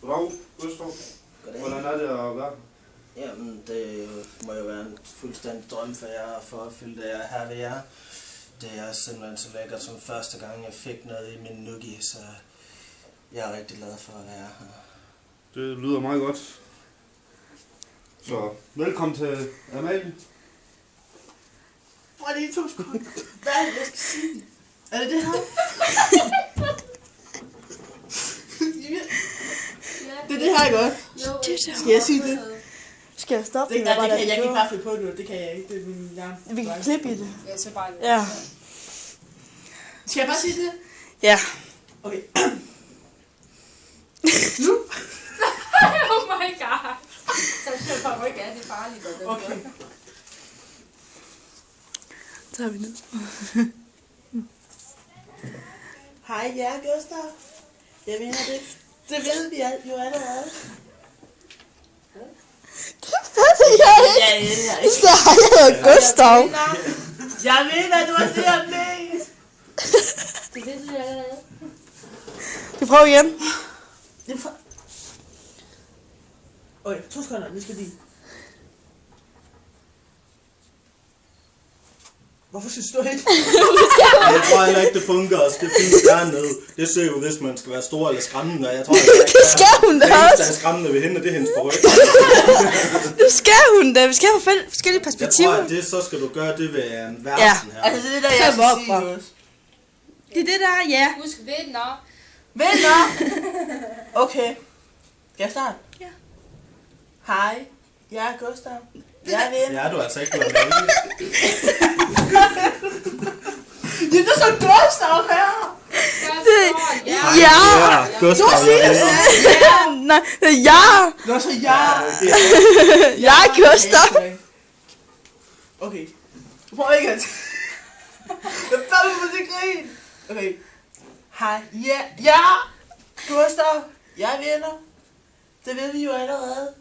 Goddag, Gustav. Hvordan er det at være? Jamen, det må jo være en fuldstændig drøm for jer at få opfyldt det her ved jer. Det er simpelthen så lækkert som første gang, jeg fik noget i min nuggi, så jeg er rigtig glad for at være her. Det lyder meget godt. Så velkommen til Amalie. Prøv lige 2 sekunder. Hvad er det, jeg skal sige? Er det det her? Det er det her, ikke godt? Skal jeg sige det? Skal jeg stoppe det? Nej, det kan jeg kan ikke bare finde på det. Det kan jeg ikke. Det er min hjerne. Vi kan klippe i det. Jeg ser bare det. Ja. Skal jeg bare sige det? Ja. Okay. Nu? Oh my god. Så jeg kommer ikke af, det er farligt. Okay. Så tager vi ned. Hej, ja, Gustav. Jeg mener det. Det ved vi jo allerede. Ja, så har jeg Gustav. Jeg mener, du har set mest. Det ved du allerede. Vi prøver igen. Okay, 2 sekunder, vi skal lige. Hvorfor synes du ikke? Jeg tror heller ikke, det fungerer at skal finde dernede. Det ser jo, hvis man skal være stor eller skræmmende. Jeg tror, Det skal hun da det også. eneste, der er skræmmende ved hende, det er hendes på ryg. Det skal hun da. Vi skal have forskellige Jeg perspektiver. tror, at det så skal du gøre det ved verden Ja. her. Altså, det er det der, jeg skal sige også. Det er det der, ja. Husk venner. Venner! Okay. Skal jeg starte? Ja. Hej, jeg er Gustav. Jeg er venner. Ja, du er altså ikke blevet med. Det er så Gustav her! Ja. Gustav. Nej, ja. Nå, så jeg. Jeg er Gustav. Okay. Prøv ikke at... Jeg falder på til grin. Okay. Hej, ja, Gustav. Jeg er venner. Det ved vi jo allerede.